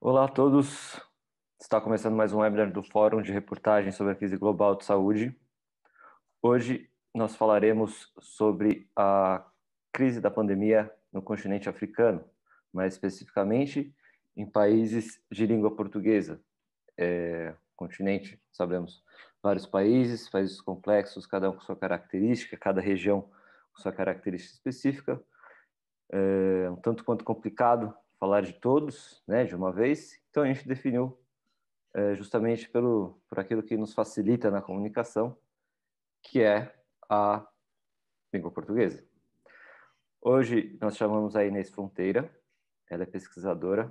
Olá a todos, está começando mais um webinar do Fórum de Reportagem sobre a Crise Global de Saúde. Hoje nós falaremos sobre a crise da pandemia no continente africano, mais especificamente em países de língua portuguesa. Continente, sabemos, vários países complexos, cada um com sua característica, cada região com sua característica específica. Um tanto quanto complicado falar de todos, né, de uma vez. Então a gente definiu justamente por aquilo que nos facilita na comunicação, que é a língua portuguesa. Hoje nós chamamos a Inês Fronteira, ela é pesquisadora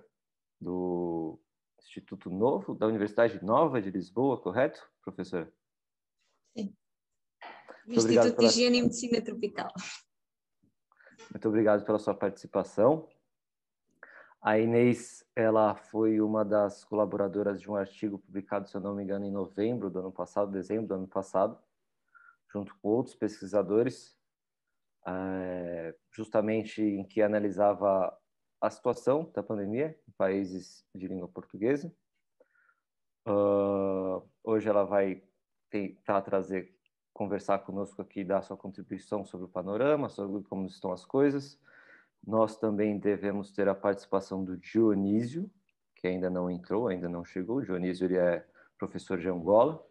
do Instituto Novo, da Universidade Nova de Lisboa, correto, professora? Sim. Instituto de Higiene e Medicina Tropical. Muito obrigado pela sua participação. A Inês, ela foi uma das colaboradoras de um artigo publicado, se eu não me engano, em novembro do ano passado, dezembro do ano passado, junto com outros pesquisadores, justamente em que analisava a situação da pandemia em países de língua portuguesa. Hoje ela vai tentar conversar conosco aqui, dar sua contribuição sobre o panorama, sobre como estão as coisas. Nós também devemos ter a participação do Dionísio, que ainda não entrou, ainda não chegou. O Dionísio ele é professor de Angola.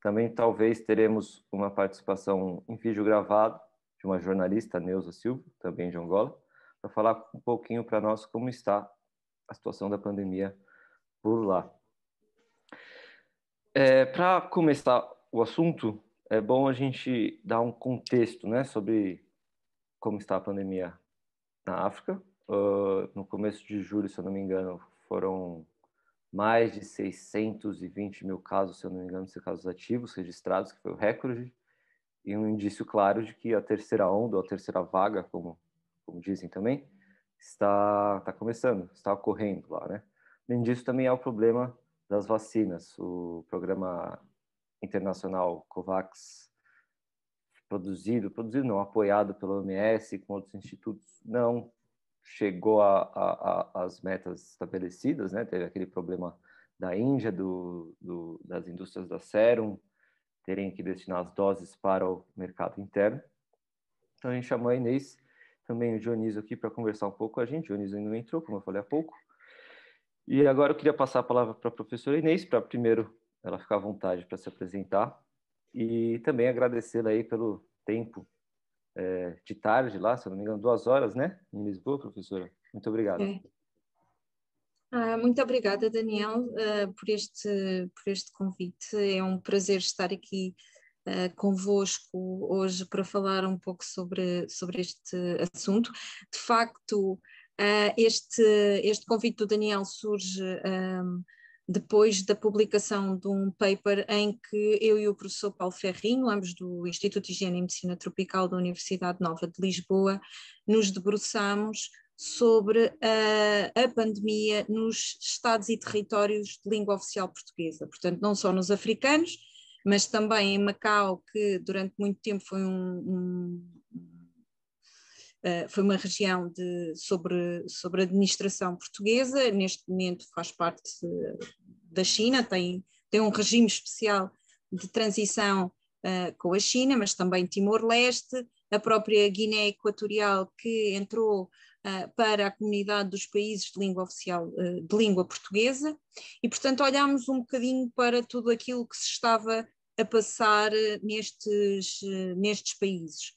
Também talvez teremos uma participação em vídeo gravado de uma jornalista, Neuza Silva, também de Angola, para falar um pouquinho para nós como está a situação da pandemia por lá. Para começar o assunto, é bom a gente dar um contexto, né, sobre como está a pandemia na África. No começo de julho, se eu não me engano, foram mais de 620 mil casos, se eu não me engano, casos ativos registrados, que foi o recorde, e um indício claro de que a terceira onda, ou a terceira vaga, como dizem também, está começando, está ocorrendo lá, né? Além disso, também há o problema das vacinas. O programa internacional COVAX, produzido não, apoiado pela OMS, com outros institutos, não chegou às metas estabelecidas, né? Teve aquele problema da Índia, das indústrias da Serum, terem que destinar as doses para o mercado interno. Então a gente chamou a Inês, também o Dionísio aqui para conversar um pouco com a gente. O Dionísio ainda não entrou, como eu falei há pouco. E agora eu queria passar a palavra para a professora Inês, para primeiro ela ficar à vontade para se apresentar, e também agradecê-la aí pelo tempo de tarde lá, se eu não me engano, 2 horas, né? Em Lisboa, professora. Muito obrigado. Muito obrigada, Daniel, por este convite. É um prazer estar aqui convosco hoje para falar um pouco sobre este assunto. De facto, este convite do Daniel surge depois da publicação de um paper em que eu e o professor Paulo Ferrinho, ambos do Instituto de Higiene e Medicina Tropical da Universidade Nova de Lisboa, nos debruçamos sobre a pandemia nos estados e territórios de língua oficial portuguesa, portanto não só nos africanos, mas também em Macau, que durante muito tempo foi foi uma região sobre administração portuguesa, neste momento faz parte da China, tem um regime especial de transição com a China, mas também Timor-Leste, a própria Guiné Equatorial, que entrou para a comunidade dos países de língua oficial, de língua portuguesa, e portanto olhámos um bocadinho para tudo aquilo que se estava a passar nestes países.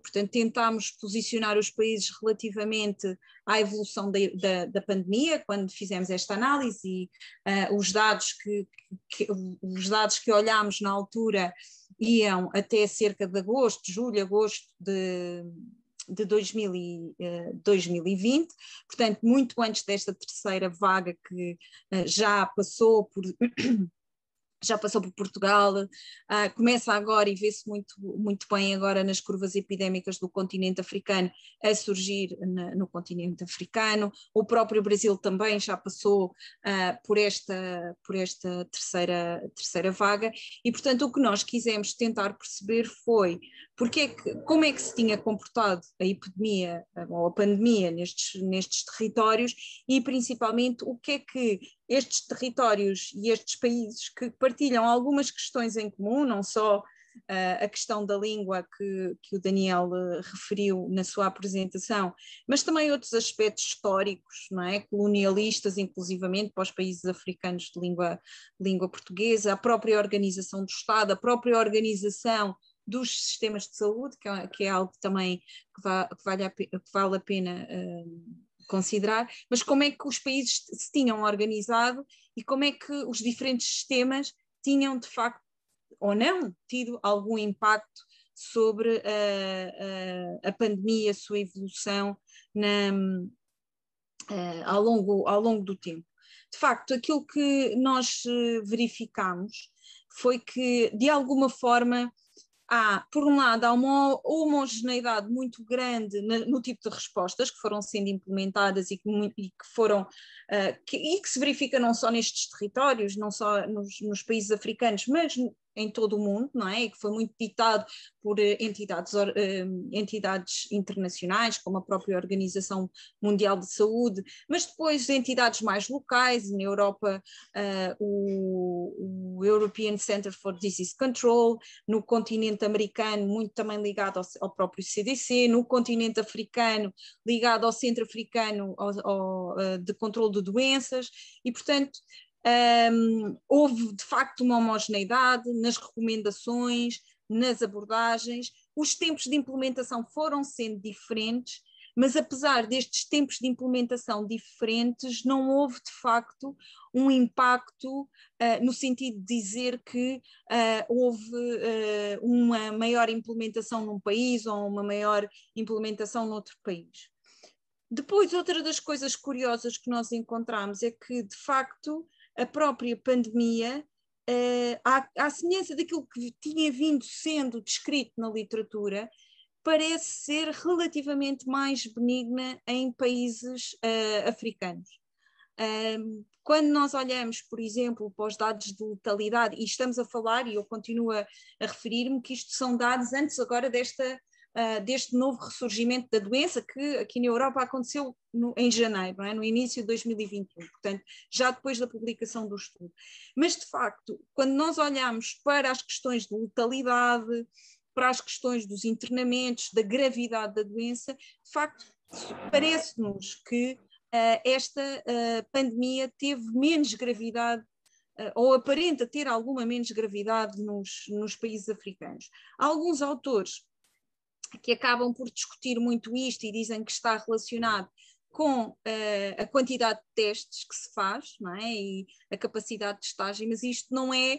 Portanto, tentámos posicionar os países relativamente à evolução da pandemia, quando fizemos esta análise, e os dados que olhámos na altura iam até cerca de julho, agosto de 2020, portanto, muito antes desta terceira vaga que já passou por Portugal, começa agora e vê-se muito bem agora nas curvas epidémicas do continente africano a surgir no continente africano. O próprio Brasil também já passou por esta terceira vaga, e portanto o que nós quisemos tentar perceber foi como é que se tinha comportado a epidemia ou a pandemia nestes territórios e, principalmente, o que é que estes territórios e estes países que partilham algumas questões em comum, não só a questão da língua que o Daniel referiu na sua apresentação, mas também outros aspectos históricos, não é? Colonialistas, inclusivamente, para os países africanos de língua portuguesa, a própria organização do Estado, a própria organização dos sistemas de saúde, que é algo também que vale a pena considerar, mas como é que os países se tinham organizado e como é que os diferentes sistemas tinham, de facto, ou não tido algum impacto sobre a pandemia, a sua evolução ao longo do tempo. De facto, aquilo que nós verificamos foi que, de alguma forma, por um lado, há uma homogeneidade muito grande no tipo de respostas que foram sendo implementadas e que foram e que se verifica não só nestes territórios, não só nos países africanos, mas em todo o mundo, não é? E que foi muito ditado por entidades internacionais, como a própria Organização Mundial de Saúde, mas depois entidades mais locais, na Europa, o European Center for Disease Control, no continente americano, muito também ligado ao próprio CDC, no continente africano, ligado ao Centro Africano de Controlo de Doenças, e, portanto, houve de facto uma homogeneidade nas recomendações, nas abordagens, os tempos de implementação foram sendo diferentes, mas apesar destes tempos de implementação diferentes, não houve de facto um impacto no sentido de dizer que houve uma maior implementação num país ou uma maior implementação noutro país. Depois, outra das coisas curiosas que nós encontramos é que, de facto, a própria pandemia, à semelhança daquilo que tinha vindo sendo descrito na literatura, parece ser relativamente mais benigna em países africanos. Quando nós olhamos, por exemplo, para os dados de letalidade, e estamos a falar, e eu continuo a referir-me, que isto são dados antes agora deste novo ressurgimento da doença que aqui na Europa aconteceu em janeiro, não é? No início de 2021, portanto, já depois da publicação do estudo. Mas, de facto, quando nós olhamos para as questões de letalidade, para as questões dos internamentos, da gravidade da doença, de facto, parece-nos que esta pandemia teve menos gravidade ou aparenta ter alguma menos gravidade nos países africanos. Há alguns autores que acabam por discutir muito isto e dizem que está relacionado com a quantidade de testes que se faz, não é? E a capacidade de testagem, mas isto não é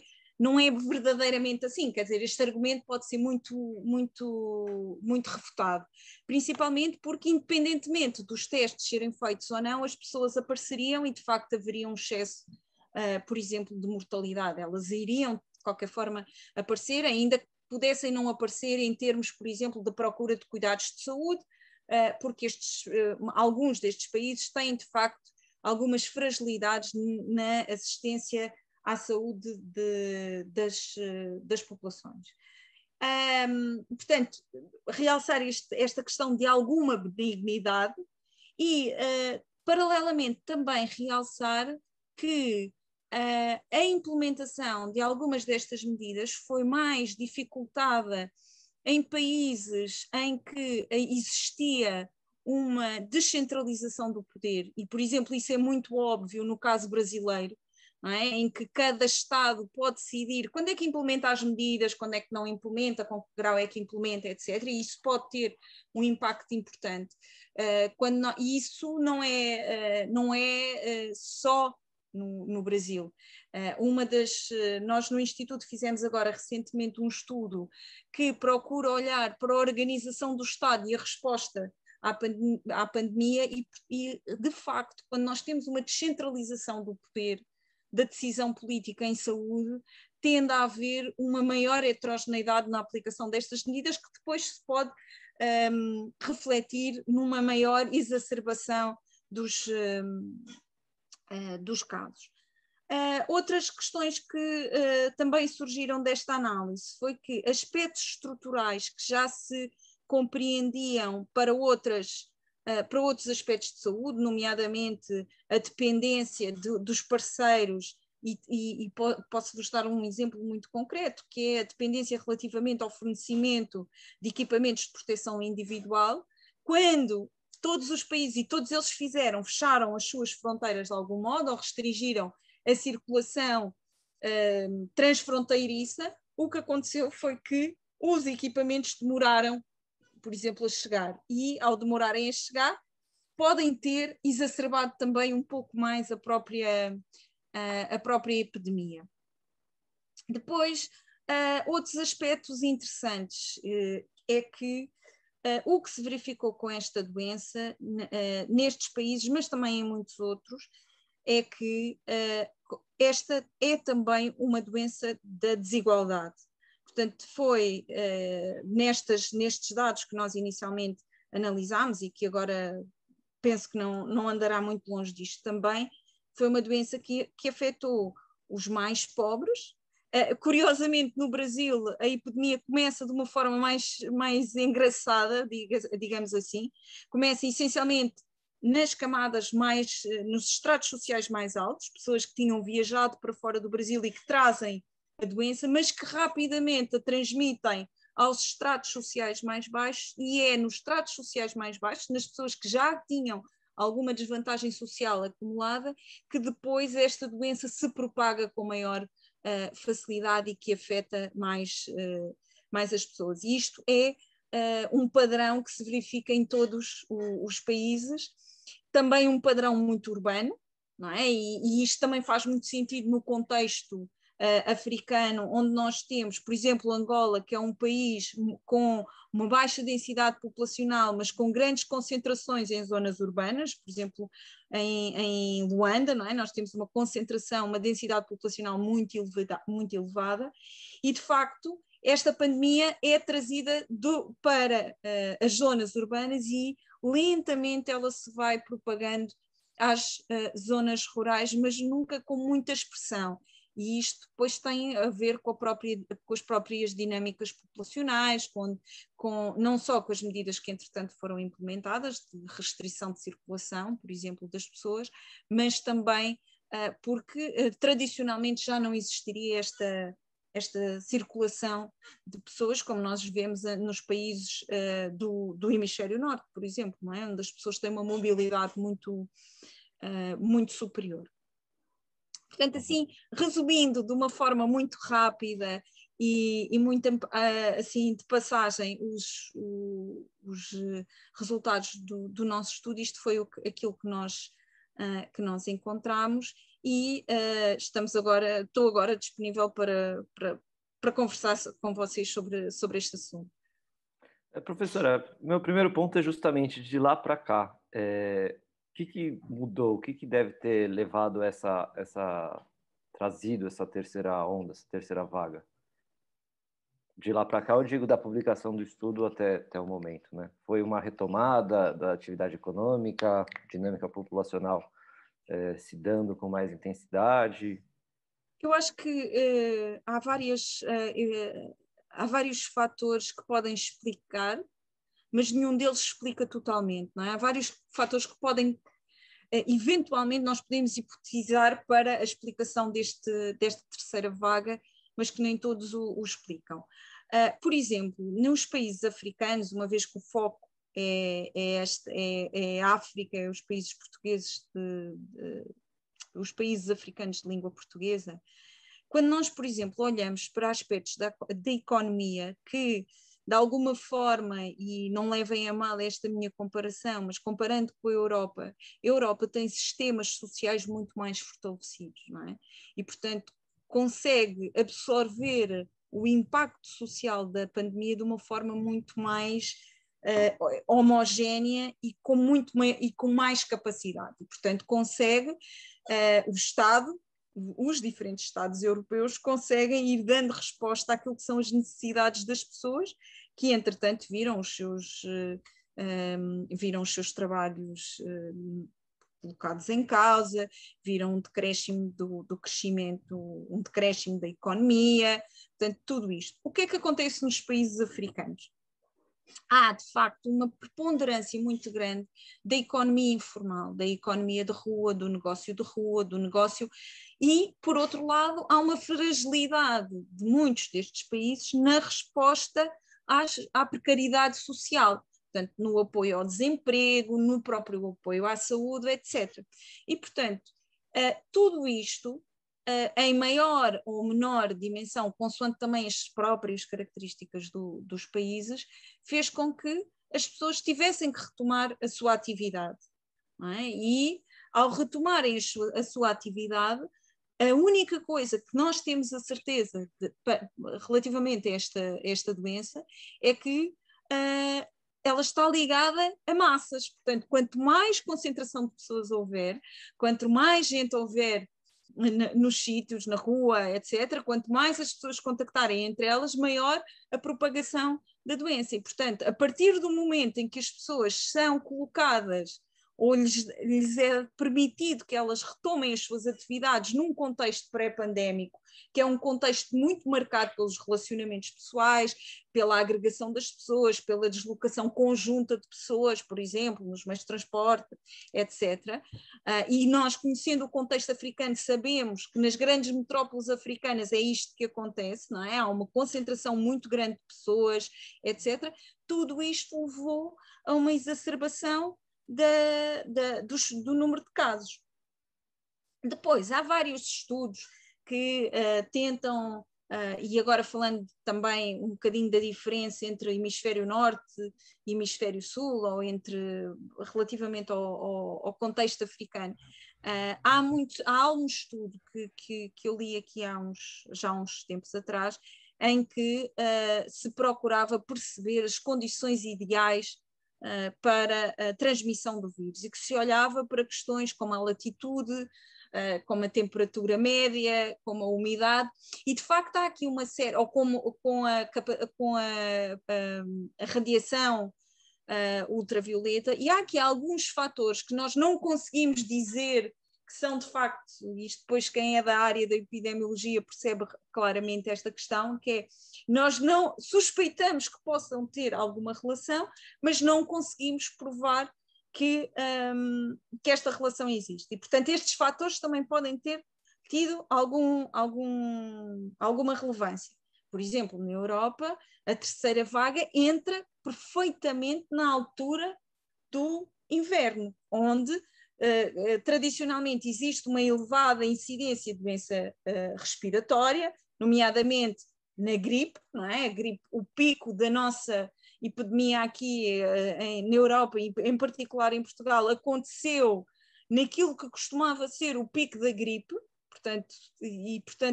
verdadeiramente assim, quer dizer, este argumento pode ser muito, muito, muito refutado, principalmente porque, independentemente dos testes serem feitos ou não, as pessoas apareceriam e de facto haveria um excesso, por exemplo, de mortalidade, elas iriam de qualquer forma aparecer, ainda que pudessem não aparecer em termos, por exemplo, de procura de cuidados de saúde, porque alguns destes países têm, de facto, algumas fragilidades na assistência à saúde das populações. Portanto, realçar esta questão de alguma benignidade e, paralelamente, também realçar que a implementação de algumas destas medidas foi mais dificultada em países em que existia uma descentralização do poder, e, por exemplo, isso é muito óbvio no caso brasileiro, não é? Em que cada Estado pode decidir quando é que implementa as medidas, quando é que não implementa, com que grau é que implementa, etc. E isso pode ter um impacto importante. E isso não é só no Brasil. Nós no Instituto fizemos agora recentemente um estudo que procura olhar para a organização do Estado e a resposta à pandemia e, de facto, quando nós temos uma descentralização do poder, da decisão política em saúde, tende a haver uma maior heterogeneidade na aplicação destas medidas que depois se pode refletir numa maior exacerbação dos casos. Outras questões que também surgiram desta análise foi que aspectos estruturais que já se compreendiam para outros aspectos de saúde, nomeadamente a dependência dos parceiros, e posso-vos dar um exemplo muito concreto, que é a dependência relativamente ao fornecimento de equipamentos de proteção individual, quando todos os países, e todos eles fecharam as suas fronteiras de algum modo, ou restringiram a circulação transfronteiriça, o que aconteceu foi que os equipamentos demoraram, por exemplo, a chegar, e ao demorarem a chegar, podem ter exacerbado também um pouco mais a própria epidemia. Depois, outros aspectos interessantes é que o que se verificou com esta doença nestes países, mas também em muitos outros, é que esta é também uma doença da desigualdade. Portanto, foi nestes dados que nós inicialmente analisámos e que agora penso que não andará muito longe disto também, foi uma doença que afetou os mais pobres. Curiosamente, no Brasil, a epidemia começa de uma forma mais engraçada, digamos assim. Começa essencialmente nas camadas nos estratos sociais mais altos, pessoas que tinham viajado para fora do Brasil e que trazem a doença, mas que rapidamente a transmitem aos estratos sociais mais baixos, e é nos estratos sociais mais baixos, nas pessoas que já tinham alguma desvantagem social acumulada, que depois esta doença se propaga com maior facilidade e que afeta mais as pessoas. E isto é um padrão que se verifica em todos os países, também um padrão muito urbano, não é? E isto também faz muito sentido no contexto africano, onde nós temos, por exemplo, Angola, que é um país com uma baixa densidade populacional, mas com grandes concentrações em zonas urbanas, por exemplo, em Luanda, não é? Nós temos uma concentração, uma densidade populacional muito elevada, e de facto esta pandemia é trazida para as zonas urbanas e lentamente ela se vai propagando às zonas rurais, mas nunca com muita expressão. E isto depois tem a ver com as próprias dinâmicas populacionais, não só com as medidas que entretanto foram implementadas, de restrição de circulação, por exemplo, das pessoas, mas também porque tradicionalmente já não existiria esta circulação de pessoas, como nós vemos nos países do hemisfério norte, por exemplo, não é? Onde as pessoas têm uma mobilidade muito superior. Portanto, assim, resumindo de uma forma muito rápida e muito assim de passagem os resultados do nosso estudo, isto foi aquilo que nós encontramos, e estou agora disponível para conversar com vocês sobre este assunto. Professora, meu primeiro ponto é justamente de lá para cá. O que mudou? O que deve ter levado trazido essa terceira onda, essa terceira vaga? De lá para cá, eu digo da publicação do estudo até o momento, né? Foi uma retomada da atividade econômica, dinâmica populacional se dando com mais intensidade? Eu acho que há vários fatores que podem explicar, mas nenhum deles explica totalmente, não é? Há vários fatores que podem, eventualmente, nós podemos hipotetizar para a explicação desta terceira vaga, mas que nem todos o explicam. Por exemplo, nos países africanos, uma vez que o foco é a África, é os países portugueses, os países africanos de língua portuguesa, quando nós, por exemplo, olhamos para aspectos da economia que, de alguma forma, e não levem a mal esta minha comparação, mas comparando com a Europa tem sistemas sociais muito mais fortalecidos, não é? E, portanto, consegue absorver o impacto social da pandemia de uma forma muito mais homogénea e com mais capacidade. E, portanto, consegue o Estado, os diferentes Estados europeus conseguem ir dando resposta àquilo que são as necessidades das pessoas, que entretanto viram os seus trabalhos colocados em causa, viram um decréscimo do crescimento, um decréscimo da economia, portanto, tudo isto. O que é que acontece nos países africanos? Há, de facto, uma preponderância muito grande da economia informal, da economia de rua, do negócio, e, por outro lado, há uma fragilidade de muitos destes países na resposta à precariedade social, portanto, no apoio ao desemprego, no próprio apoio à saúde, etc. E, portanto, tudo isto, em maior ou menor dimensão, consoante também as próprias características dos países, fez com que as pessoas tivessem que retomar a sua atividade. Não é? E, ao retomarem a sua atividade, a única coisa que nós temos a certeza relativamente a esta doença é que ela está ligada a massas. Portanto, quanto mais concentração de pessoas houver, quanto mais gente houver nos sítios, na rua, etc., quanto mais as pessoas contactarem entre elas, maior a propagação da doença. E, portanto, a partir do momento em que as pessoas são colocadas ou lhes é permitido que elas retomem as suas atividades num contexto pré-pandémico, que é um contexto muito marcado pelos relacionamentos pessoais, pela agregação das pessoas, pela deslocação conjunta de pessoas, por exemplo, nos meios de transporte, etc. E nós, conhecendo o contexto africano, sabemos que nas grandes metrópoles africanas é isto que acontece, não é? Há uma concentração muito grande de pessoas, etc. Tudo isto levou a uma exacerbação do número de casos. Depois, há vários estudos que tentam, e agora falando também um bocadinho da diferença entre hemisfério norte e hemisfério sul, ou relativamente ao contexto africano, há um estudo que eu li aqui já há uns tempos atrás, em que se procurava perceber as condições ideais para a transmissão do vírus, e que se olhava para questões como a latitude, como a temperatura média, como a umidade, e de facto há aqui uma série, ou com a radiação ultravioleta, e há aqui alguns fatores que nós não conseguimos dizer que são de facto, isto depois quem é da área da epidemiologia percebe claramente esta questão, que é, nós não suspeitamos que possam ter alguma relação, mas não conseguimos provar que esta relação existe. E, portanto, estes fatores também podem ter tido alguma relevância. Por exemplo, na Europa, a terceira vaga entra perfeitamente na altura do inverno, onde tradicionalmente existe uma elevada incidência de doença respiratória, nomeadamente na gripe, não é? A gripe, o pico da nossa epidemia aqui na Europa, e em particular em Portugal, aconteceu naquilo que costumava ser o pico da gripe, portanto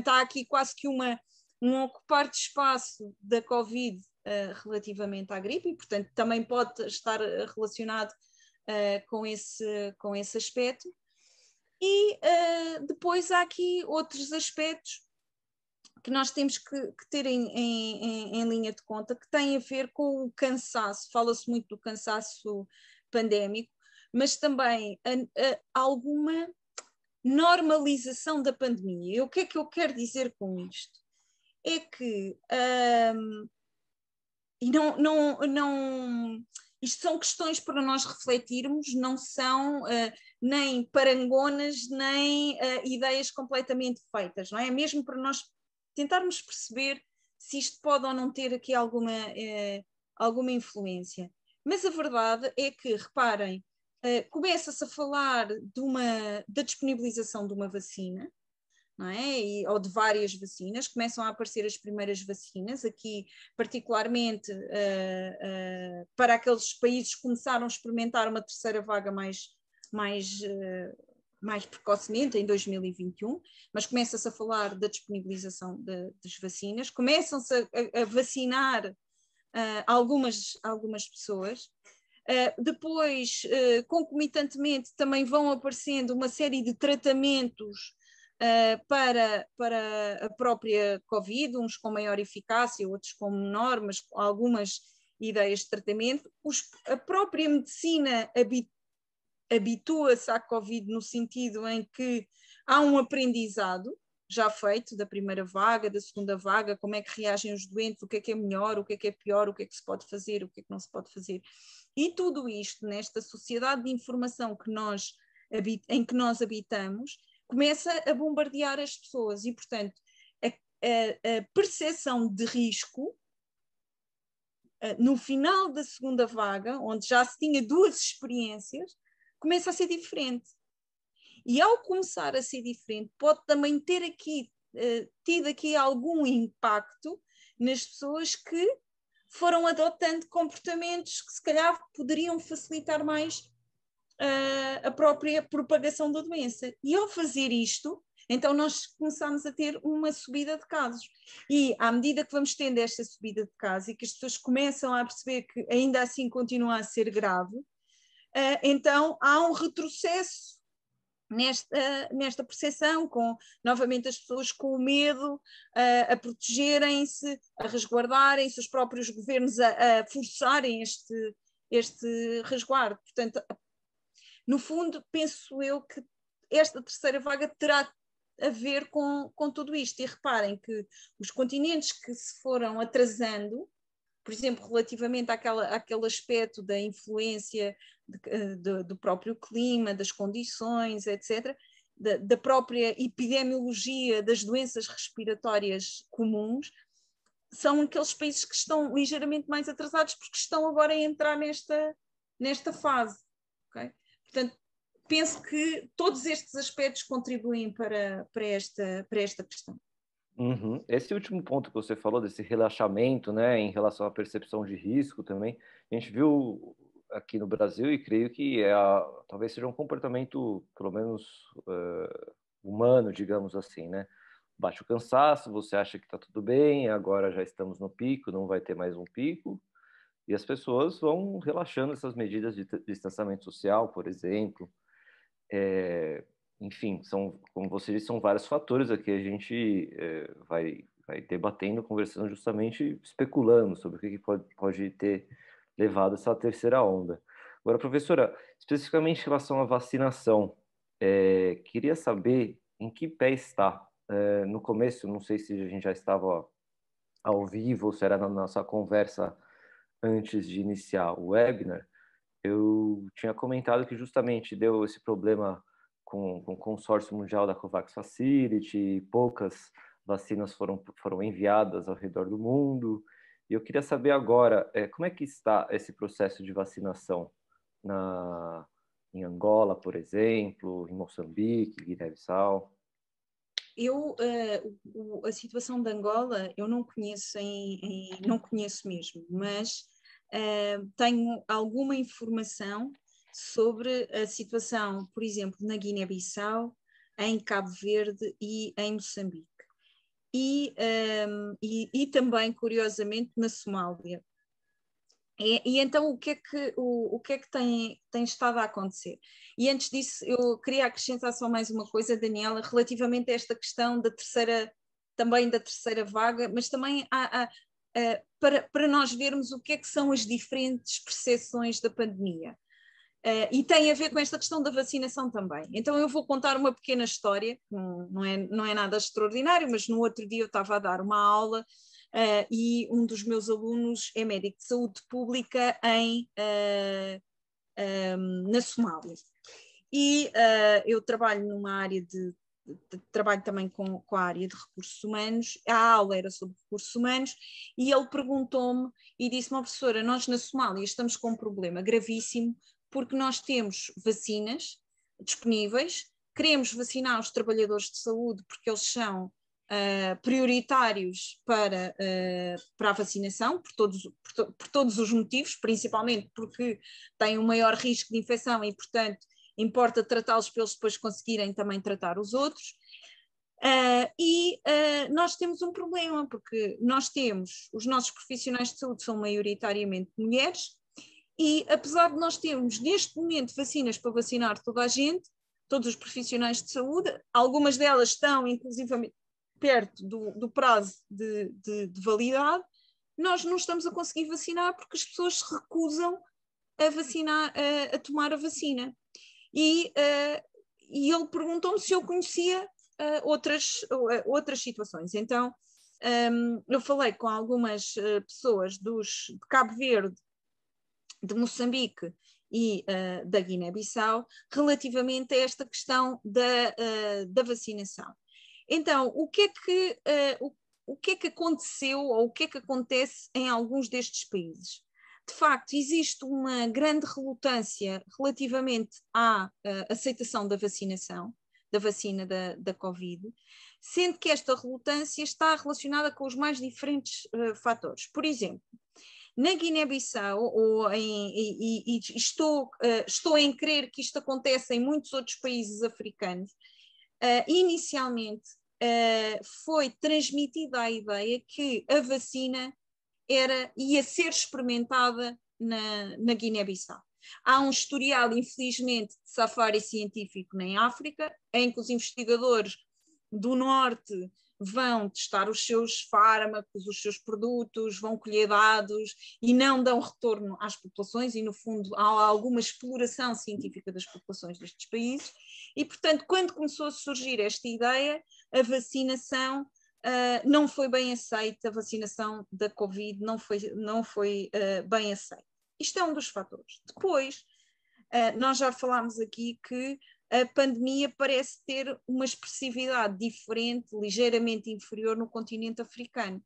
há aqui quase que um ocupar de espaço da Covid relativamente à gripe, e portanto também pode estar relacionado com esse aspecto. E depois há aqui outros aspectos que nós temos que ter em linha de conta, que têm a ver com o cansaço. Fala-se muito do cansaço pandémico, mas também alguma normalização da pandemia. E o que é que eu quero dizer com isto? É que isto são questões para nós refletirmos, não são nem parangonas, nem ideias completamente feitas, não é? Mesmo para nós tentarmos perceber se isto pode ou não ter aqui alguma influência. Mas a verdade é que, reparem, começa-se a falar da disponibilização de uma vacina, não é? Ou de várias vacinas, começam a aparecer as primeiras vacinas, aqui particularmente para aqueles países que começaram a experimentar uma terceira vaga mais precocemente, em 2021, mas começa-se a falar da disponibilização das vacinas, começam-se a vacinar algumas pessoas. Depois, concomitantemente, também vão aparecendo uma série de tratamentos para a própria Covid, uns com maior eficácia, outros com menor, mas com algumas ideias de tratamento. A própria medicina habitua-se à Covid no sentido em que há um aprendizado já feito da primeira vaga, da segunda vaga, como é que reagem os doentes, o que é melhor, o que é pior, o que é que se pode fazer, o que é que não se pode fazer. E tudo isto, nesta sociedade de informação em que nós habitamos, começa a bombardear as pessoas e, portanto, a percepção de risco, no final da segunda vaga, onde já se tinha 2 experiências, começa a ser diferente. E ao começar a ser diferente, pode também ter tido aqui algum impacto nas pessoas que foram adotando comportamentos que se calhar poderiam facilitar mais a própria propagação da doença. E ao fazer isto, então nós começamos a ter uma subida de casos. E à medida que vamos tendo esta subida de casos e que as pessoas começam a perceber que ainda assim continua a ser grave, então há um retrocesso nesta percepção, com novamente as pessoas com o medo, a protegerem-se, a resguardarem-se, os próprios governos a forçarem este resguardo. Portanto, no fundo, penso eu que esta terceira vaga terá a ver com tudo isto. E reparem que os continentes que se foram atrasando, por exemplo, relativamente àquele aspecto da influência do próprio clima, das condições, etc., da própria epidemiologia das doenças respiratórias comuns, são aqueles países que estão ligeiramente mais atrasados porque estão agora a entrar nesta fase. Okay? Portanto, penso que todos estes aspectos contribuem para esta questão. Uhum. Esse último ponto que você falou, desse relaxamento, né, em relação à percepção de risco também, a gente viu aqui no Brasil e creio que talvez seja um comportamento, pelo menos, humano, digamos assim, né? Bate o cansaço, você acha que está tudo bem, agora já estamos no pico, não vai ter mais um pico, e as pessoas vão relaxando essas medidas de distanciamento social, por exemplo. Enfim, como você disse, são vários fatores aqui, a gente vai debatendo, conversando, justamente especulando sobre o que pode ter levado essa terceira onda. Agora, professora, especificamente em relação à vacinação, queria saber em que pé está. No começo, não sei se a gente já estava ao vivo ou se era na nossa conversa antes de iniciar o webinar, eu tinha comentado que justamente deu esse problema com o consórcio mundial da COVAX Facility, poucas vacinas foram enviadas ao redor do mundo, e eu queria saber agora, como é que está esse processo de vacinação em Angola, por exemplo, em Moçambique, Guiné-Bissau? A situação de Angola eu não conheço, não conheço mesmo, mas tenho alguma informação sobre a situação, por exemplo, na Guiné-Bissau, em Cabo Verde e em Moçambique. E também, curiosamente, na Somália. E então o que é que tem estado a acontecer? E antes disso eu queria acrescentar só mais uma coisa, Daniela, relativamente a esta questão também da terceira vaga, mas também para nós vermos o que é que são as diferentes percepções da pandemia. E tem a ver com esta questão da vacinação também. Então eu vou contar uma pequena história, não é nada extraordinário, mas no outro dia eu estava a dar uma aula e um dos meus alunos é médico de saúde pública na Somália. E eu trabalho numa área trabalho também com a área de recursos humanos, a aula era sobre recursos humanos, e ele perguntou-me e disse-me, professora, nós na Somália estamos com um problema gravíssimo, porque nós temos vacinas disponíveis, queremos vacinar os trabalhadores de saúde porque eles são prioritários para a vacinação, por todos os motivos, principalmente porque têm um maior risco de infecção e, portanto, importa tratá-los para eles depois conseguirem também tratar os outros. Nós temos um problema, porque os nossos profissionais de saúde são maioritariamente mulheres, e apesar de nós termos neste momento vacinas para vacinar toda a gente, todos os profissionais de saúde, algumas delas estão inclusivamente perto do prazo de validade, nós não estamos a conseguir vacinar porque as pessoas se recusam a tomar a vacina. e ele perguntou-me se eu conhecia outras situações. Então, eu falei com algumas pessoas de Cabo Verde, de Moçambique e da Guiné-Bissau relativamente a esta questão da vacinação. Então, o que é que aconteceu ou o que é que acontece em alguns destes países? De facto, existe uma grande relutância relativamente à aceitação da vacinação, da vacina da Covid, sendo que esta relutância está relacionada com os mais diferentes fatores. Por exemplo, na Guiné-Bissau, estou em crer que isto acontece em muitos outros países africanos, inicialmente foi transmitida a ideia que a vacina ia ser experimentada na Guiné-Bissau. Há um historial, infelizmente, de safari científico em África, em que os investigadores do norte vão testar os seus fármacos, os seus produtos, vão colher dados e não dão retorno às populações e, no fundo, há alguma exploração científica das populações destes países. E, portanto, quando começou a surgir esta ideia, a vacinação não foi bem aceita, a vacinação da Covid não foi bem aceita. Isto é um dos fatores. Depois, nós já falámos aqui que a pandemia parece ter uma expressividade diferente, ligeiramente inferior no continente africano.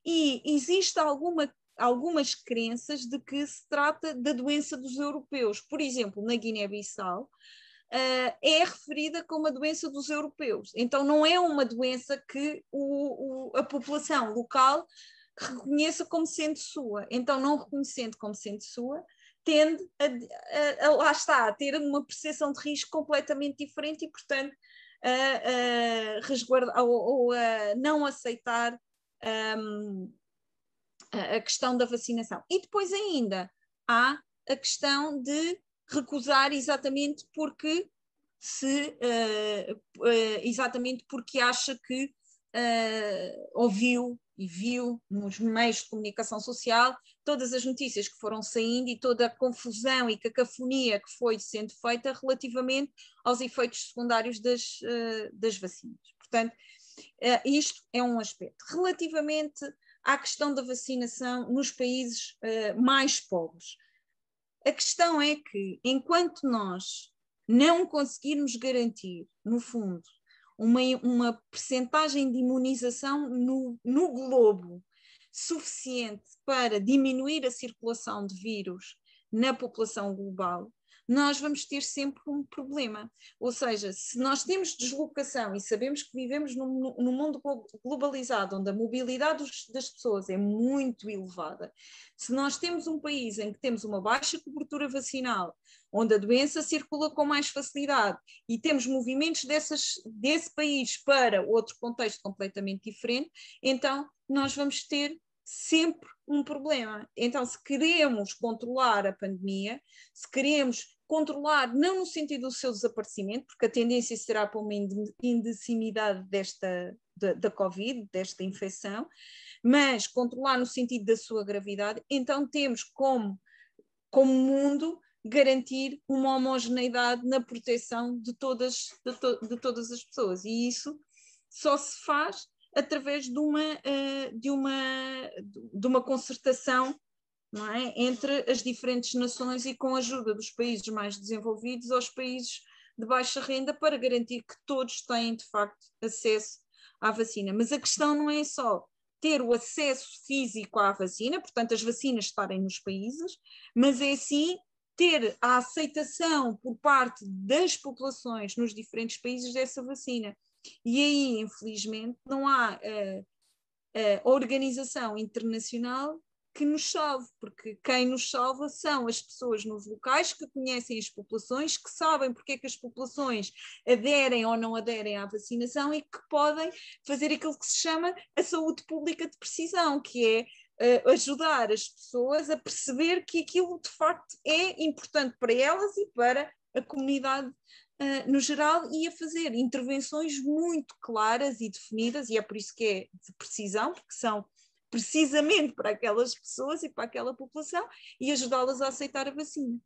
E existe algumas crenças de que se trata da doença dos europeus. Por exemplo, na Guiné-Bissau, é referida como a doença dos europeus. Então não é uma doença que a população local reconheça como sendo sua. Então, não reconhecendo como sendo sua, tende lá está, a ter uma percepção de risco completamente diferente e, portanto, resguardar ou não aceitar a questão da vacinação. E depois ainda há a questão de recusar exatamente porque exatamente porque acha que ouviu e viu nos meios de comunicação social todas as notícias que foram saindo e toda a confusão e cacofonia que foi sendo feita relativamente aos efeitos secundários das vacinas. Portanto, isto é um aspecto. Relativamente à questão da vacinação nos países mais pobres, a questão é que, enquanto nós não conseguirmos garantir, no fundo, uma percentagem de imunização no globo suficiente para diminuir a circulação de vírus na população global, nós vamos ter sempre um problema. Ou seja, se nós temos deslocação e sabemos que vivemos num mundo globalizado, onde a mobilidade das pessoas é muito elevada, se nós temos um país em que temos uma baixa cobertura vacinal, onde a doença circula com mais facilidade e temos movimentos desse país para outro contexto completamente diferente, então nós vamos ter sempre um problema. Então, se queremos controlar a pandemia, se queremos controlar, não no sentido do seu desaparecimento, porque a tendência será para uma endemidade da Covid, desta infecção, mas controlar no sentido da sua gravidade, então temos como mundo garantir uma homogeneidade na proteção de todas as pessoas. E isso só se faz através de uma concertação, não é, entre as diferentes nações e com a ajuda dos países mais desenvolvidos aos países de baixa renda para garantir que todos têm, de facto, acesso à vacina. Mas a questão não é só ter o acesso físico à vacina, portanto, as vacinas estarem nos países, mas é sim ter a aceitação por parte das populações nos diferentes países dessa vacina. E aí, infelizmente, não há a organização internacional que nos salve, porque quem nos salva são as pessoas nos locais que conhecem as populações, que sabem porque é que as populações aderem ou não aderem à vacinação e que podem fazer aquilo que se chama a saúde pública de precisão, que é ajudar as pessoas a perceber que aquilo de facto é importante para elas e para a comunidade no geral, e a fazer intervenções muito claras e definidas, e é por isso que é de precisão, porque são precisamente para aquelas pessoas e para aquela população, e ajudá-las a aceitar a vacina.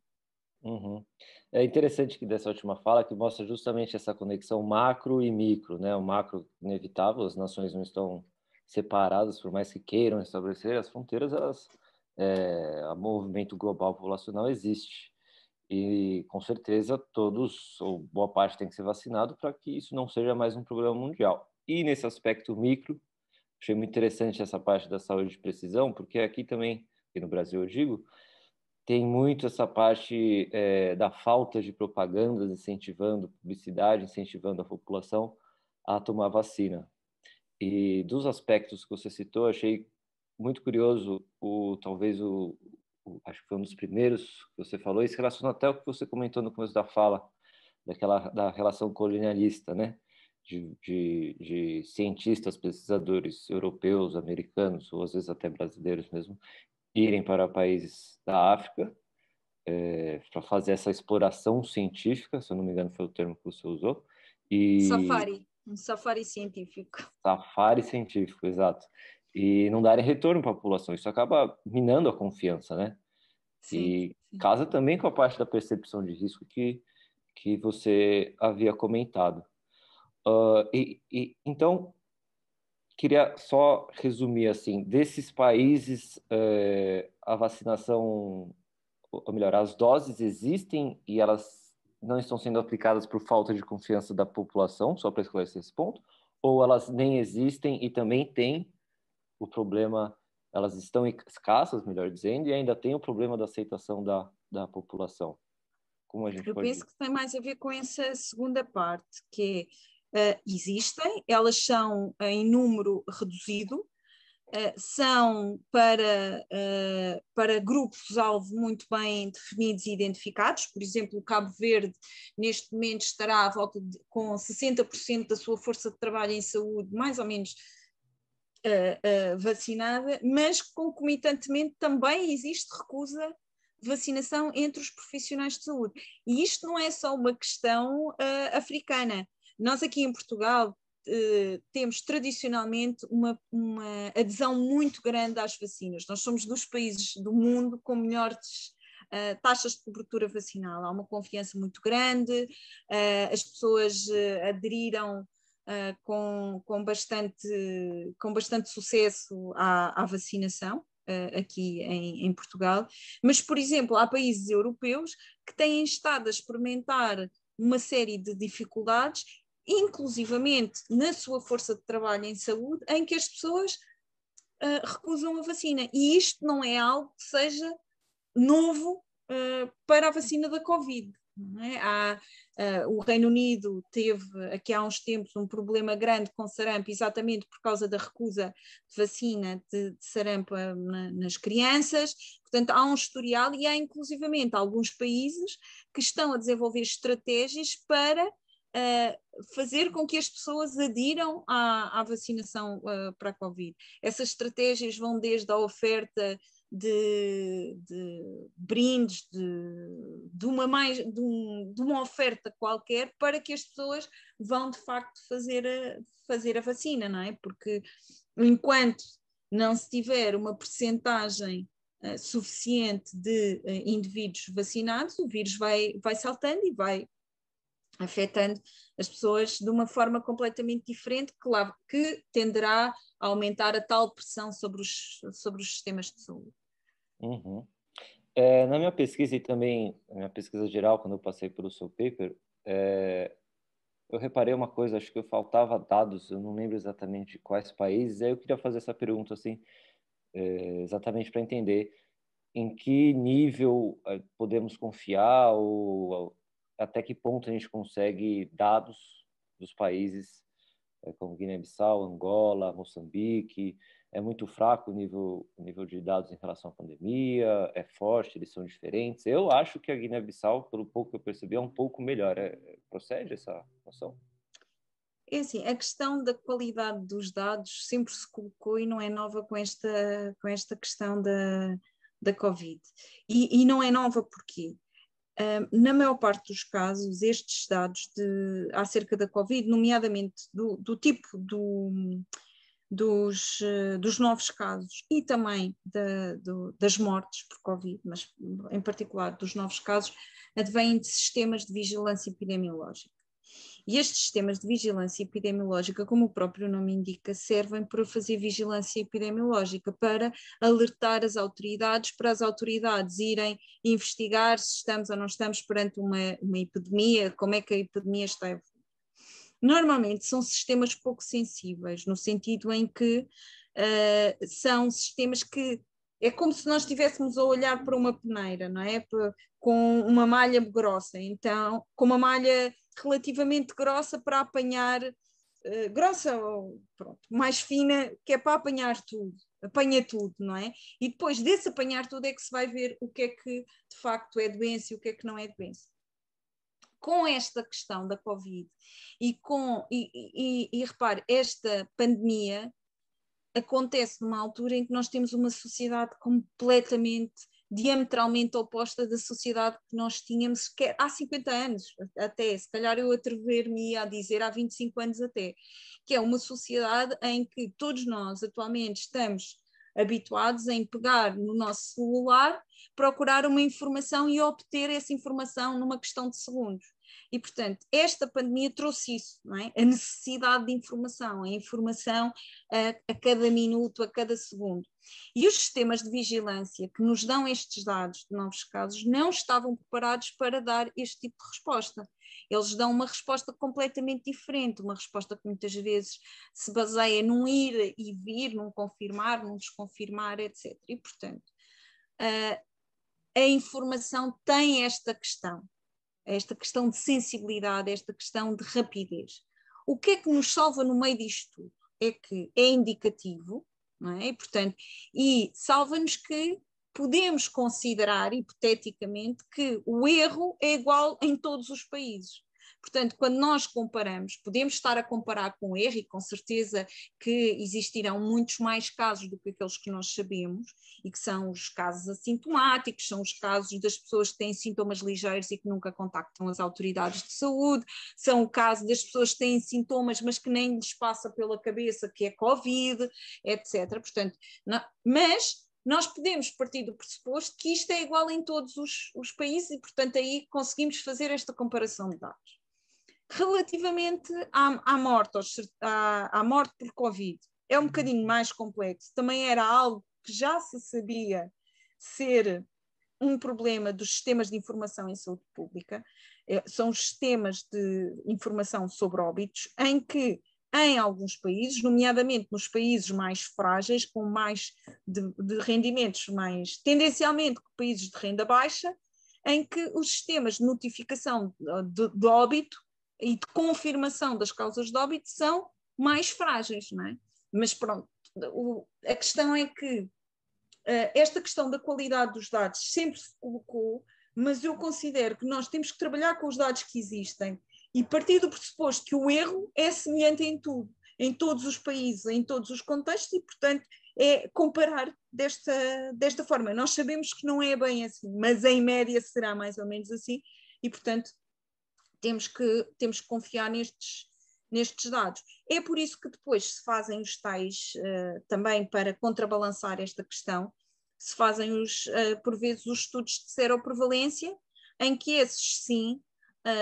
Uhum. É interessante que dessa última fala que mostra justamente essa conexão macro e micro, né? O macro inevitável, as nações não estão separadas, por mais que queiram estabelecer as fronteiras, o movimento global populacional existe. E com certeza todos, ou boa parte, tem que ser vacinado para que isso não seja mais um problema mundial. E nesse aspecto micro, achei muito interessante essa parte da saúde de precisão, porque aqui também, aqui no Brasil eu digo, tem muito essa parte da falta de propagandas incentivando publicidade, incentivando a população a tomar vacina. E dos aspectos que você citou, achei muito curioso acho que foi um dos primeiros que você falou, e se relaciona até ao que você comentou no começo da fala, da relação colonialista, né? De cientistas, pesquisadores europeus, americanos, ou às vezes até brasileiros mesmo, irem para países da África para fazer essa exploração científica, se eu não me engano foi o termo que você usou, e Um safari científico. safari científico, exato, e não darem retorno para a população. Isso acaba minando a confiança, né? Sim, E sim. casa também com a parte da percepção de risco que você havia comentado. Então, queria só resumir assim, desses países, a vacinação, ou melhor, as doses existem e elas não estão sendo aplicadas por falta de confiança da população, só para esclarecer esse ponto, ou elas nem existem e também tem o problema, elas estão escassas, melhor dizendo, e ainda tem o problema da aceitação da população. Como a gente Eu pode... penso que tem mais a ver com essa segunda parte, que é, existem, elas são em número reduzido, são para grupos-alvo muito bem definidos e identificados. Por exemplo, o Cabo Verde, neste momento, estará à volta com 60% da sua força de trabalho em saúde, mais ou menos vacinada, mas concomitantemente também existe recusa de vacinação entre os profissionais de saúde. E isto não é só uma questão africana. Nós aqui em Portugal temos tradicionalmente uma adesão muito grande às vacinas. Nós somos dos países do mundo com melhores taxas de cobertura vacinal. Há uma confiança muito grande, as pessoas aderiram com bastante sucesso à vacinação aqui em Portugal, mas, por exemplo, há países europeus que têm estado a experimentar uma série de dificuldades, inclusivamente na sua força de trabalho em saúde, em que as pessoas recusam a vacina. E isto não é algo que seja novo para a vacina da Covid. Não é? O Reino Unido teve aqui há uns tempos um problema grande com sarampo, exatamente por causa da recusa de vacina de sarampo nas crianças. Portanto, há um historial e há inclusivamente alguns países que estão a desenvolver estratégias para fazer com que as pessoas adiram à vacinação para a Covid. Essas estratégias vão desde a oferta de brindes, de uma oferta qualquer para que as pessoas vão de facto fazer a vacina, não é? Porque enquanto não se tiver uma percentagem suficiente de indivíduos vacinados, o vírus vai saltando e vai afetando as pessoas de uma forma completamente diferente, que tenderá a aumentar a tal pressão sobre os sistemas de saúde. Uhum. Na minha pesquisa e também na minha pesquisa geral, quando eu passei pelo seu paper, eu reparei uma coisa, acho que faltava dados, eu não lembro exatamente de quais países, aí eu queria fazer essa pergunta assim, exatamente para entender em que nível podemos confiar ou até que ponto a gente consegue dados dos países como Guiné-Bissau, Angola, Moçambique. É muito fraco o nível de dados em relação à pandemia, é forte, eles são diferentes. Eu acho que a Guiné-Bissau, pelo pouco que eu percebi, é um pouco melhor. Procede essa noção? É assim, a questão da qualidade dos dados sempre se colocou e não é nova com esta questão da Covid. E não é nova porquê? Na maior parte dos casos, estes dados acerca da Covid, nomeadamente do tipo dos novos casos e também das mortes por Covid, mas em particular dos novos casos, advêm de sistemas de vigilância epidemiológica. E estes sistemas de vigilância epidemiológica, como o próprio nome indica, servem para fazer vigilância epidemiológica, para alertar as autoridades, para as autoridades irem investigar se estamos ou não estamos perante uma epidemia, como é que a epidemia está a evoluir. Normalmente são sistemas pouco sensíveis, no sentido em que são sistemas que é como se nós estivéssemos a olhar para uma peneira, não é? Com uma malha grossa, então, com uma malha relativamente grossa para apanhar, grossa ou pronto, mais fina, que é para apanhar tudo, apanha tudo, não é? E depois desse apanhar tudo é que se vai ver o que é que de facto é doença e o que é que não é doença. Com esta questão da Covid e repare, esta pandemia acontece numa altura em que nós temos uma sociedade completamente, diametralmente oposta da sociedade que nós tínhamos há 50 anos, até, se calhar eu atrever-me a dizer há 25 anos até, que é uma sociedade em que todos nós atualmente estamos habituados em pegar no nosso celular, procurar uma informação e obter essa informação numa questão de segundos. E, portanto, esta pandemia trouxe isso, não é? A necessidade de informação, a informação a cada minuto, a cada segundo. E os sistemas de vigilância que nos dão estes dados de novos casos não estavam preparados para dar este tipo de resposta. Eles dão uma resposta completamente diferente, uma resposta que muitas vezes se baseia num ir e vir, num confirmar, num desconfirmar, etc. E, portanto, a informação tem esta questão de sensibilidade, esta questão de rapidez. O que é que nos salva no meio disto tudo? É que é indicativo, não é? E salva-nos que podemos considerar, hipoteticamente, que o erro é igual em todos os países. Portanto, quando nós comparamos, podemos estar a comparar com o erro, e com certeza que existirão muitos mais casos do que aqueles que nós sabemos, e que são os casos assintomáticos, são os casos das pessoas que têm sintomas ligeiros e que nunca contactam as autoridades de saúde, são o caso das pessoas que têm sintomas, mas que nem lhes passa pela cabeça que é Covid, etc. Portanto, mas nós podemos partir do pressuposto que isto é igual em todos os países e, portanto, aí conseguimos fazer esta comparação de dados. Relativamente à morte por Covid, é um bocadinho mais complexo. Também era algo que já se sabia ser um problema dos sistemas de informação em saúde pública. São os sistemas de informação sobre óbitos, em que, em alguns países, nomeadamente nos países mais frágeis, com mais de rendimentos mais, tendencialmente, países de renda baixa, em que os sistemas de notificação de óbito e de confirmação das causas de óbito são mais frágeis, não é? Mas pronto, a questão é que esta questão da qualidade dos dados sempre se colocou, mas eu considero que nós temos que trabalhar com os dados que existem e partir do pressuposto que o erro é semelhante em tudo, em todos os países, em todos os contextos e, portanto, é comparar desta forma. Nós sabemos que não é bem assim, mas em média será mais ou menos assim e, portanto, temos que confiar nestes dados. É por isso que depois se fazem os tais, também para contrabalançar esta questão, se fazem por vezes os estudos de seroprevalência, em que esses sim,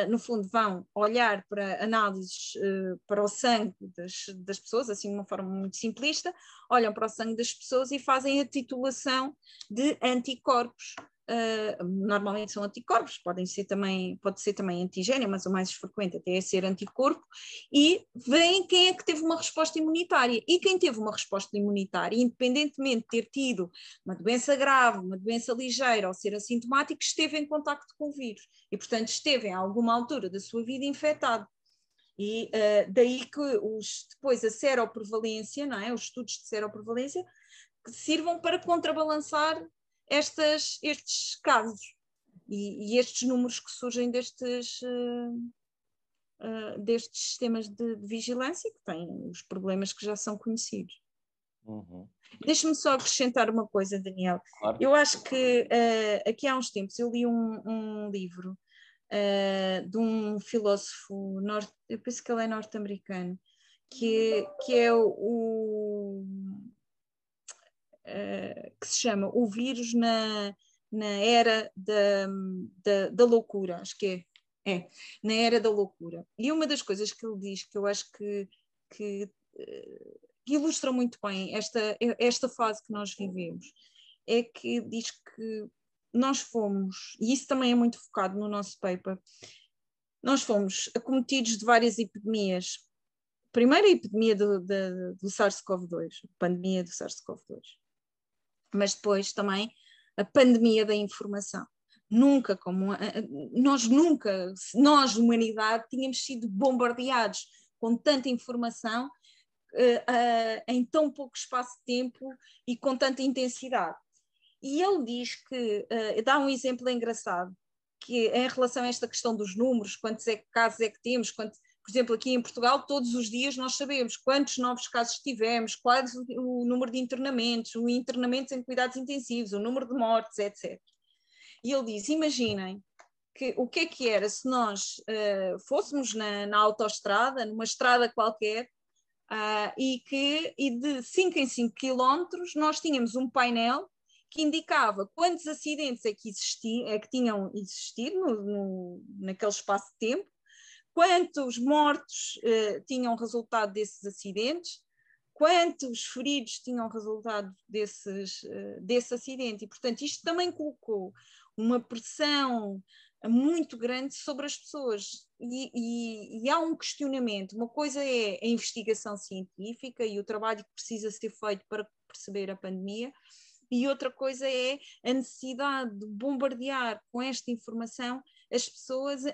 no fundo vão olhar para análises para o sangue das pessoas, assim de uma forma muito simplista, olham para o sangue das pessoas e fazem a titulação de anticorpos. Normalmente são anticorpos, pode ser também antigênio, mas o mais frequente até é ser anticorpo, e veem quem é que teve uma resposta imunitária. E quem teve uma resposta imunitária, independentemente de ter tido uma doença grave, uma doença ligeira ou ser assintomático, esteve em contacto com o vírus e, portanto, esteve em alguma altura da sua vida infectado. E daí que depois a seroprevalência, não é? Os estudos de seroprevalência que sirvam para contrabalançar estes casos e estes números que surgem destes sistemas de vigilância que têm os problemas que já são conhecidos. Uhum. Deixa-me só acrescentar uma coisa, Daniel. Claro. Eu acho que aqui há uns tempos eu li um livro de um filósofo, eu penso que ele é norte-americano, que é que se chama O Vírus na Era da Loucura, acho que na Era da Loucura. E uma das coisas que ele diz, que eu acho que ilustra muito bem esta fase que nós vivemos, é que diz que nós fomos, e isso também é muito focado no nosso paper, nós fomos acometidos de várias epidemias. Primeiro a epidemia do SARS-CoV-2, a pandemia do SARS-CoV-2, mas depois também a pandemia da informação. Nunca, nós, humanidade, tínhamos sido bombardeados com tanta informação em tão pouco espaço de tempo e com tanta intensidade. E ele diz que, dá um exemplo engraçado, que em relação a esta questão dos números, quantos casos é que temos, por exemplo, aqui em Portugal, todos os dias nós sabemos quantos novos casos tivemos, qual o número de internamentos, o internamentos em cuidados intensivos, o número de mortes, etc. E ele diz, imaginem o que era se nós fôssemos na autoestrada, numa estrada qualquer, e de 5 em 5 quilómetros nós tínhamos um painel que indicava quantos acidentes é que tinham existido naquele espaço de tempo, quantos mortos tinham resultado desses acidentes, quantos feridos tinham resultado desse acidente. E, portanto, isto também colocou uma pressão muito grande sobre as pessoas. E há um questionamento. Uma coisa é a investigação científica e o trabalho que precisa ser feito para perceber a pandemia, e outra coisa é a necessidade de bombardear com esta informação as pessoas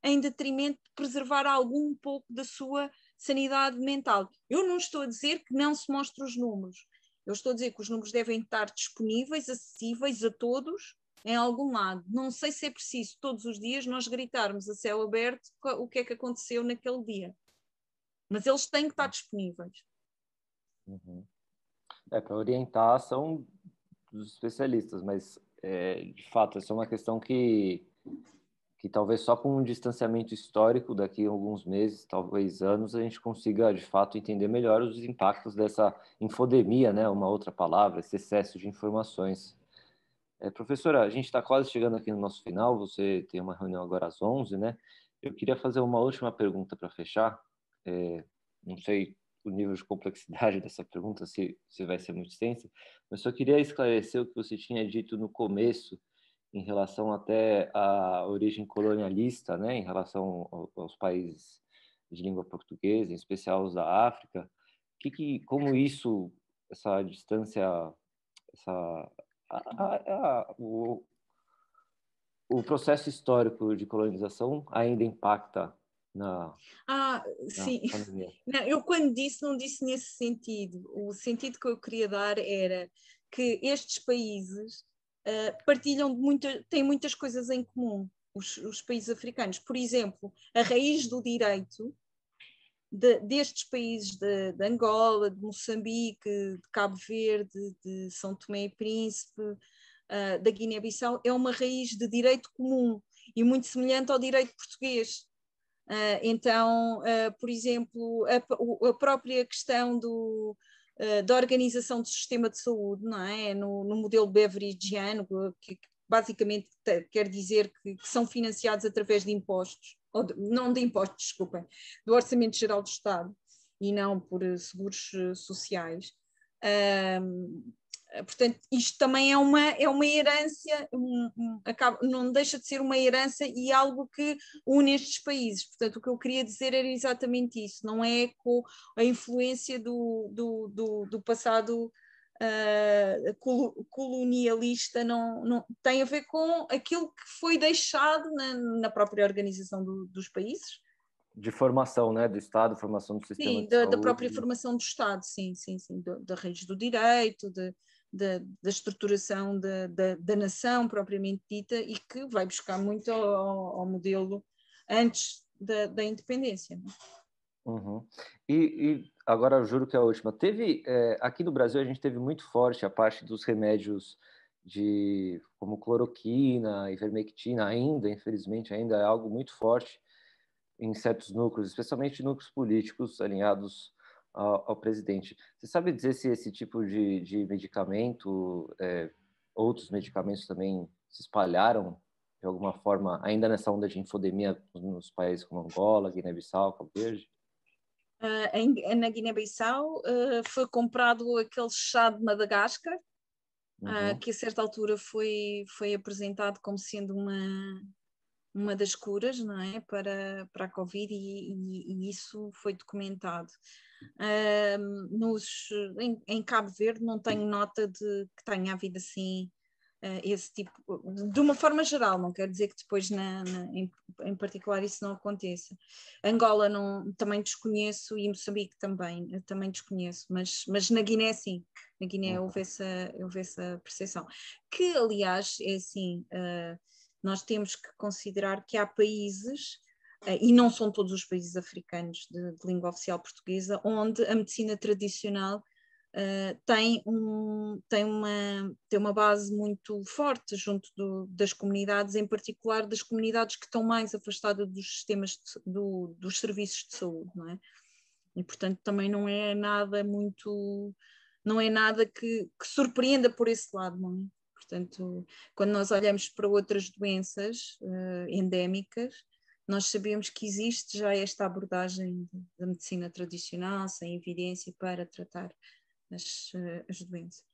em detrimento de preservar algum pouco da sua sanidade mental. Eu não estou a dizer que não se mostrem os números. Eu estou a dizer que os números devem estar disponíveis, acessíveis a todos, em algum lado. Não sei se é preciso todos os dias nós gritarmos a céu aberto o que é que aconteceu naquele dia. Mas eles têm que estar disponíveis. Uhum. Para orientar a ação dos especialistas, mas de fato essa é uma questão que talvez só com um distanciamento histórico daqui a alguns meses, talvez anos, a gente consiga de fato entender melhor os impactos dessa infodemia, né? Uma outra palavra, esse excesso de informações. Professora, a gente está quase chegando aqui no nosso final, você tem uma reunião agora às 11, né? Eu queria fazer uma última pergunta para fechar. Não sei o nível de complexidade dessa pergunta, se vai ser muito extensa, mas só queria esclarecer o que você tinha dito no começo, em relação até à origem colonialista, né? Em relação aos países de língua portuguesa, em especial os da África. Como isso, essa distância, o processo histórico de colonização ainda impacta na sim. pandemia? Não, eu quando não disse nesse sentido. O sentido que eu queria dar era que estes países partilham têm muitas coisas em comum, os países africanos. Por exemplo, a raiz do direito destes países de Angola, de Moçambique, de Cabo Verde, de São Tomé e Príncipe, da Guiné-Bissau, é uma raiz de direito comum e muito semelhante ao direito português. Então, por exemplo, a própria questão da organização do sistema de saúde, não é? No modelo beveridgeano, que basicamente quer dizer que são financiados através de impostos, não de impostos, desculpem, do Orçamento Geral do Estado e não por seguros sociais. Portanto, isto também é uma herança, não deixa de ser uma herança e algo que une estes países. Portanto, o que eu queria dizer era exatamente isso, não é com a influência do passado colonialista, não tem a ver com aquilo que foi deixado na própria organização dos países. De formação, né, do Estado, formação do sistema de saúde. Da própria formação do Estado, sim, da raiz do direito, da estruturação da nação propriamente dita, e que vai buscar muito ao modelo antes da independência. Uhum. E agora eu juro que é a última. Aqui no Brasil a gente teve muito forte a parte dos remédios como cloroquina, ivermectina, infelizmente ainda é algo muito forte. em certos núcleos, especialmente núcleos políticos alinhados ao presidente. Você sabe dizer se esse tipo de medicamento, outros medicamentos também se espalharam de alguma forma, ainda nessa onda de infodemia nos países como Angola, Guiné-Bissau, Cabo Verde? Na Guiné-Bissau foi comprado aquele chá de Madagascar, que a certa altura foi apresentado como sendo uma das curas, não é, para a Covid, e isso foi documentado. Em Cabo Verde não tenho nota de que tenha havido assim esse tipo, de uma forma geral, não quer dizer que depois em particular isso não aconteça. Angola também desconheço, e Moçambique também desconheço, mas na Guiné sim, na Guiné houve essa percepção, que aliás é assim, nós temos que considerar que há países, e não são todos os países africanos de língua oficial portuguesa, onde a medicina tradicional tem uma base muito forte junto das comunidades, em particular das comunidades que estão mais afastadas dos sistemas dos serviços de saúde, não é? E portanto também não é nada que surpreenda por esse lado, não é? Portanto, quando nós olhamos para outras doenças endémicas, nós sabemos que existe já esta abordagem da medicina tradicional, sem evidência, para tratar as doenças.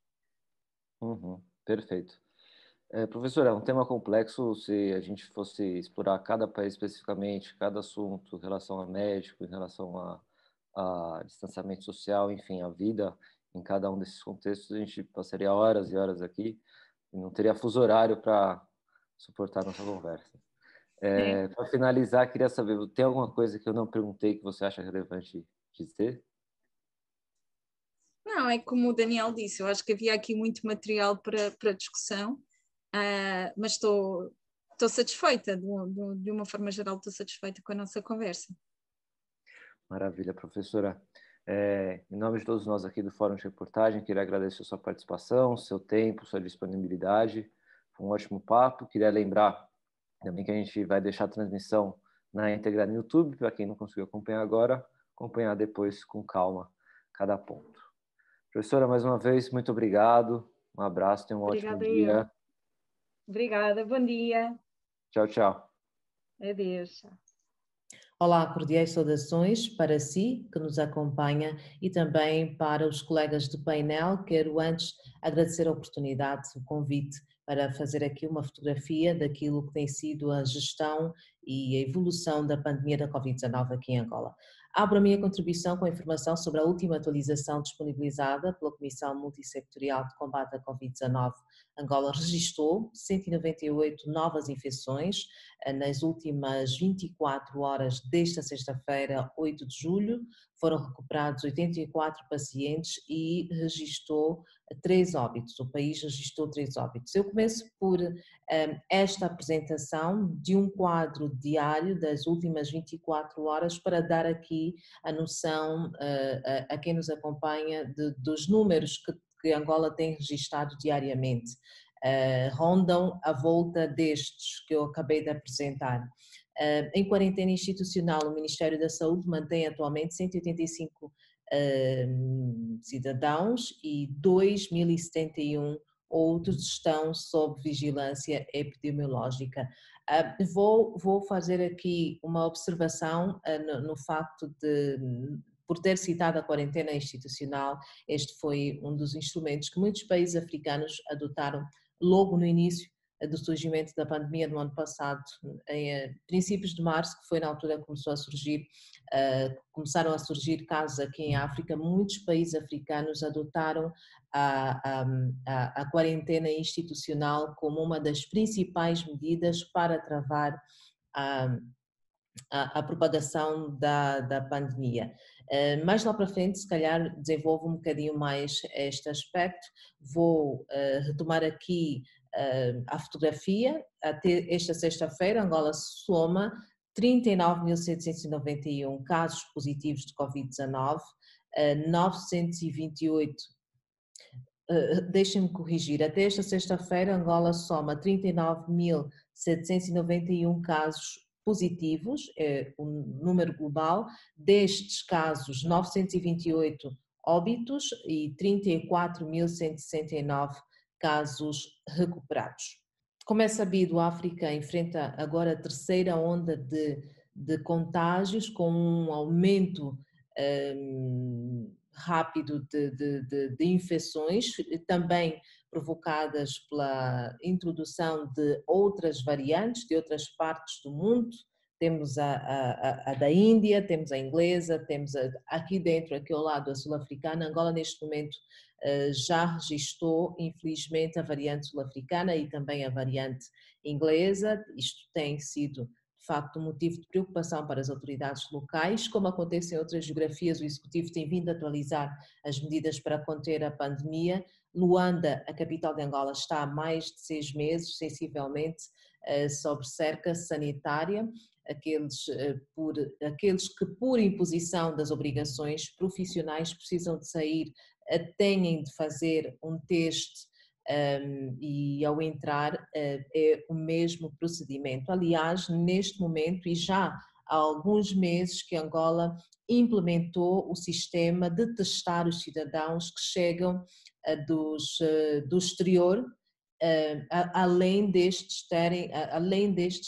Perfeito. Professor, é um tema complexo. Se a gente fosse explorar cada país especificamente, cada assunto em relação a médico, em relação a distanciamento social, enfim, a vida em cada um desses contextos, a gente passaria horas e horas aqui e não teria fuso horário para suportar nossa conversa. Para finalizar, queria saber, tem alguma coisa que eu não perguntei que você acha relevante dizer? Não, é como o Daniel disse, eu acho que havia aqui muito material para discussão, mas estou satisfeita, de uma forma geral, estou satisfeita com a nossa conversa. Maravilha, professora. Em nome de todos nós aqui do Fórum de Reportagem, queria agradecer a sua participação, seu tempo, sua disponibilidade. Foi um ótimo papo. Queria lembrar também que a gente vai deixar a transmissão na íntegra no YouTube, para quem não conseguiu acompanhar agora, acompanhar depois com calma cada ponto. Professora, mais uma vez, muito obrigado. Um abraço, tenha um ótimo dia. Obrigada, bom dia. Tchau, tchau. Adeus. Olá, cordiais saudações para si que nos acompanha e também para os colegas do painel. Quero antes agradecer a oportunidade, o convite para fazer aqui uma fotografia daquilo que tem sido a gestão e a evolução da pandemia da Covid-19 aqui em Angola. Abro a minha contribuição com a informação sobre a última atualização disponibilizada pela Comissão Multissectorial de Combate à Covid-19. Angola registrou 198 novas infecções nas últimas 24 horas desta sexta-feira, 8 de julho. Foram recuperados 84 pacientes e registrou 3 óbitos. O país registrou 3 óbitos. Eu começo por esta apresentação de um quadro diário das últimas 24 horas para dar aqui a noção a quem nos acompanha dos números que Angola tem registrado diariamente. Rondam à volta destes que eu acabei de apresentar. Em quarentena institucional, o Ministério da Saúde mantém atualmente 185 cidadãos e 2.071 outros estão sob vigilância epidemiológica. Vou fazer aqui uma observação no facto de, por ter citado a quarentena institucional, este foi um dos instrumentos que muitos países africanos adotaram logo no início do surgimento da pandemia no ano passado, em princípios de março, que foi na altura que começaram a surgir casos aqui em África. Muitos países africanos adotaram a quarentena institucional como uma das principais medidas para travar a propagação da pandemia. Mais lá para frente, se calhar desenvolvo um bocadinho mais este aspecto. Vou retomar aqui a fotografia. Até esta sexta-feira, Angola soma 39.791 casos positivos de Covid-19, 928. Deixem-me corrigir, até esta sexta-feira Angola soma 39.791 casos positivos, o número global. Destes casos, 928 óbitos e 34.169 casos recuperados. Como é sabido, a África enfrenta agora a terceira onda de contágios, com um aumento rápido de infecções, também provocadas pela introdução de outras variantes de outras partes do mundo. Temos a da Índia, temos a inglesa, temos aqui dentro, aqui ao lado, a sul-africana. Angola neste momento já registou, infelizmente, a variante sul-africana e também a variante inglesa. Isto tem sido, de facto, um motivo de preocupação para as autoridades locais. Como acontece em outras geografias, o Executivo tem vindo a atualizar as medidas para conter a pandemia. Luanda, a capital de Angola, está há mais de 6 meses, sensivelmente, sob cerca sanitária. Aqueles que, por imposição das obrigações profissionais, precisam de sair, têm de fazer um teste e ao entrar é o mesmo procedimento. Aliás, neste momento e já há alguns meses que Angola implementou o sistema de testar os cidadãos que chegam do exterior, além destes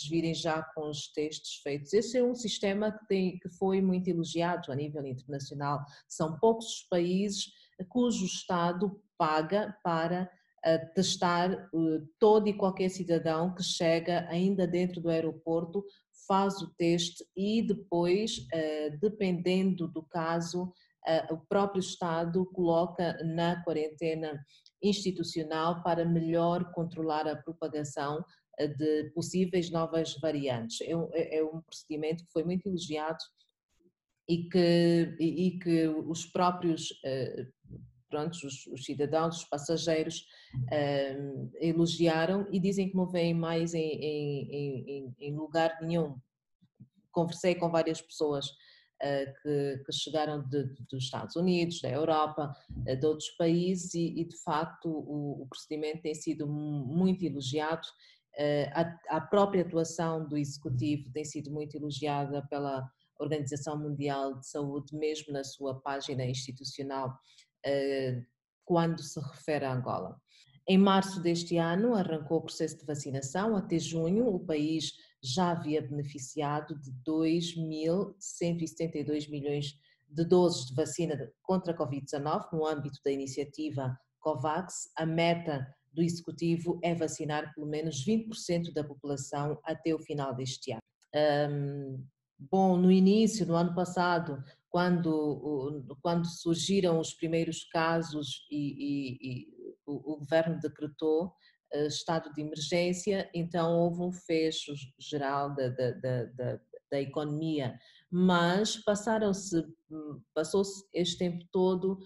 virem já com os testes feitos. Esse é um sistema que foi muito elogiado a nível internacional. São poucos os países cujo Estado paga para testar todo e qualquer cidadão que chega ainda dentro do aeroporto, faz o teste e depois, dependendo do caso, o próprio Estado coloca na quarentena institucional para melhor controlar a propagação de possíveis novas variantes. É um procedimento que foi muito elogiado e que os próprios os cidadãos, os passageiros elogiaram e dizem que não vêm mais em lugar nenhum. Conversei com várias pessoas que chegaram dos Estados Unidos, da Europa, de outros países e de facto o procedimento tem sido muito elogiado. A própria atuação do Executivo tem sido muito elogiada pela Organização Mundial de Saúde, mesmo na sua página institucional, quando se refere a Angola. Em março deste ano arrancou o processo de vacinação. Até junho o país já havia beneficiado de 2.172 milhões de doses de vacina contra a Covid-19 no âmbito da iniciativa COVAX. A meta do Executivo é vacinar pelo menos 20% da população até o final deste ano. Bom, no início, no ano passado, quando surgiram os primeiros casos e o governo decretou estado de emergência, então houve um fecho geral da economia, mas passou-se este tempo todo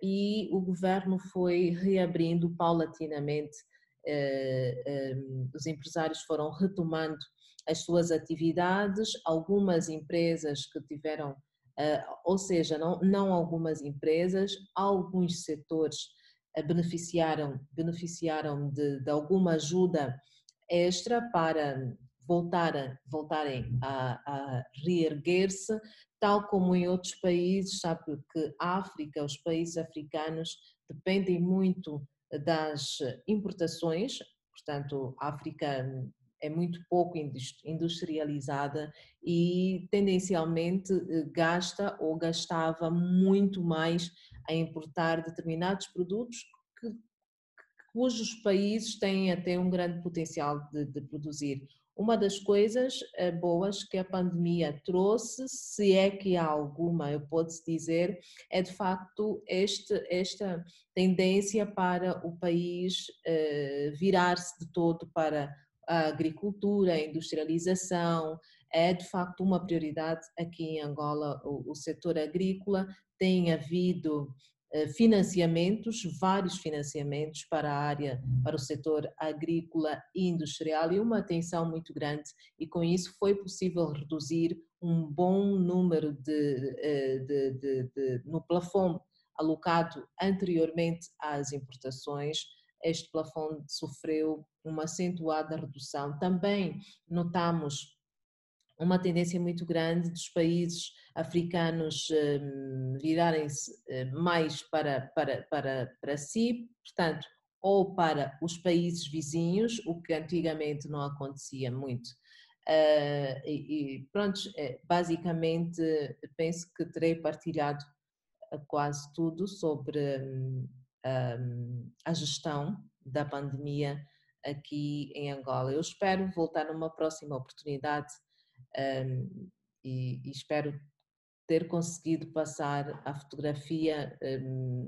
e o governo foi reabrindo paulatinamente, os empresários foram retomando as suas atividades, algumas empresas que tiveram, ou seja, não algumas empresas, alguns setores beneficiaram de alguma ajuda extra para voltarem a reerguer-se, tal como em outros países. Sabe que a África, os países africanos dependem muito das importações, portanto a África é muito pouco industrializada e tendencialmente gasta ou gastava muito mais a importar determinados produtos cujos países têm até um grande potencial de produzir. Uma das coisas boas que a pandemia trouxe, se é que há alguma, eu posso dizer, é de facto esta tendência para o país virar-se de todo para a agricultura, a industrialização. É de facto uma prioridade aqui em Angola o setor agrícola. Tem havido financiamentos, vários financiamentos para o setor agrícola e industrial e uma atenção muito grande, e com isso foi possível reduzir um bom número no plafond alocado anteriormente às importações. Este plafond sofreu uma acentuada redução. Também notamos uma tendência muito grande dos países africanos virarem-se mais para si, portanto, ou para os países vizinhos, o que antigamente não acontecia muito. Pronto, basicamente penso que terei partilhado quase tudo sobre a gestão da pandemia aqui em Angola. Eu espero voltar numa próxima oportunidade e espero ter conseguido passar a fotografia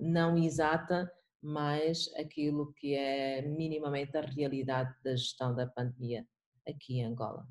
não exata, mas aquilo que é minimamente a realidade da gestão da pandemia aqui em Angola.